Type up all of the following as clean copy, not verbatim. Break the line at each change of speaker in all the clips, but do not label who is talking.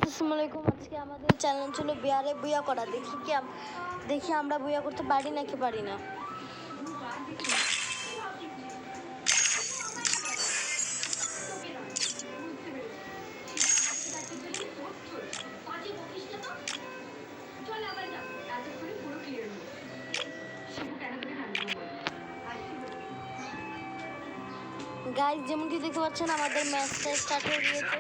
আসসালামু আলাইকুম। আজকে আমাদের চ্যালেঞ্জ হলো বিয়ারে বুয়া করা। দেখি আমরা বুয়া করতে পারি নাকি পারি না। গাইস, যেমন কি দেখতে পাচ্ছেন আমাদের ম্যাচটা স্টার্ট হয়ে গিয়েছে।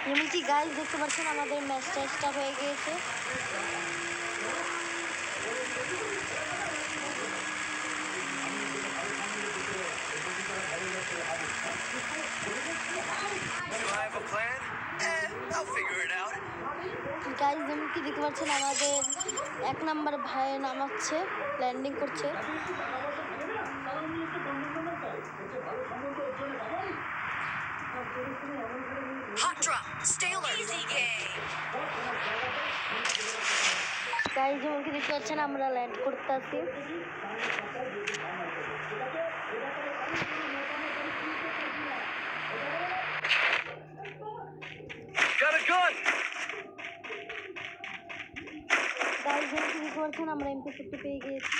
যেমন কি গাইস দেখতে পাচ্ছেন আমাদের ম্যাচটা স্টার্ট হয়ে গিয়েছে। গাইস, যেমন কি দেখতে পাচ্ছেন আমাদের 1 নাম্বার ভাই নামাচ্ছে, ল্যান্ডিং করছে। গাইস, যেমন কি দেখতে পাচ্ছেন আমরা ল্যান্ড করতে আসি। গাইস, যেমন কি দেখতে পাচ্ছেন আমরা MP50 পেয়ে গিয়েছি।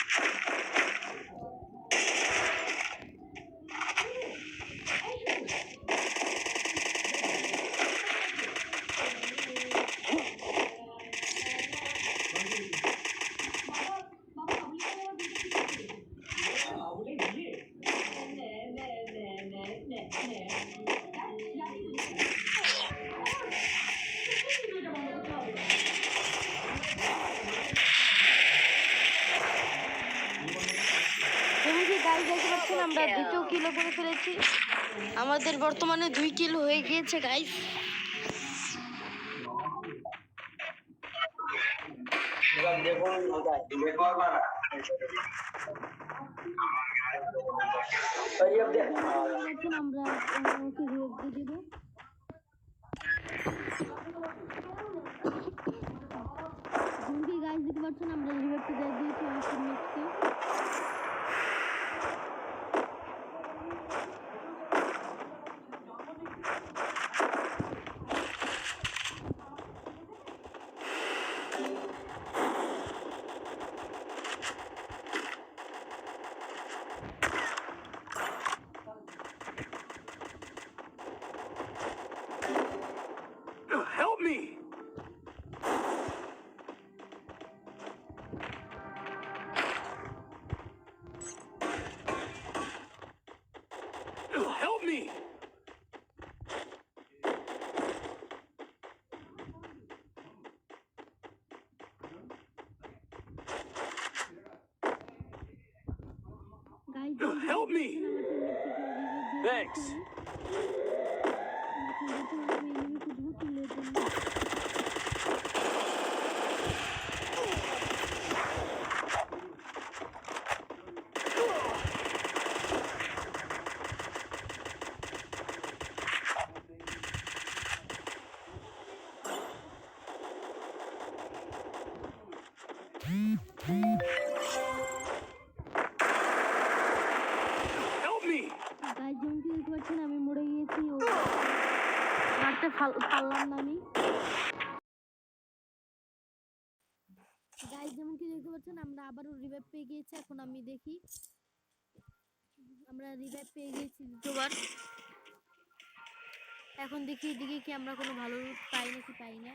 আমরা 2টো কিলো করে ফেলেছি। আমাদের বর্তমানে 2 কিলো হয়ে গিয়েছে guys.
Help me! Help me!
Guys,
help me! Thanks.
Guys, যেমন কি দেখতে পাচ্ছেন আমি মরে গিয়েছি। মারতে পারলাম না আমি। গাইস, যেমন কি দেখতে পাচ্ছেন আমরা আবারও রিভাইভ পেয়ে গিয়েছি। এখন আমি দেখি আমরা রিভাইভ পেয়ে গিয়েছি 2বার। এখন দেখি এদিকে কি আমরা কোনো ভালো লুট পাই নাকি পাই না।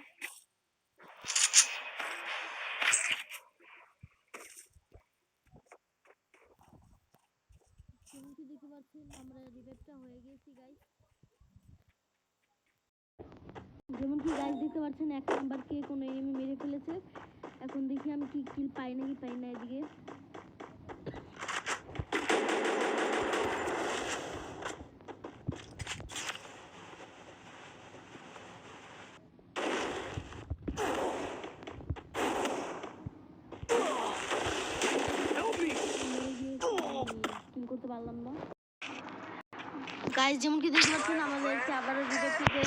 যেমন কি দেখতে পাচ্ছেন আমরা রিভাইভটা হয়ে গেছি গাইস। যেমন কি গাইস দেখতে পাচ্ছেন 1 নাম্বারকে কোনো এনিমি মেরে ফেলেছে। এখন দেখি আমি কি কিল পাই নাকি পাই না। এদিকে পারলাম না। গাইস, যেমন কি দেখতে পাচ্ছেন আমাদেরকে আবারও রিভাইভ পেয়ে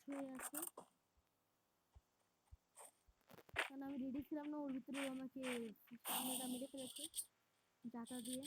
হয়ে আছে, কারণ আমি রেডি ছিলাম না, ওর ভিতরে ও আমাকে সামনেটা মেরে ফেলেছে জাতা দিয়ে।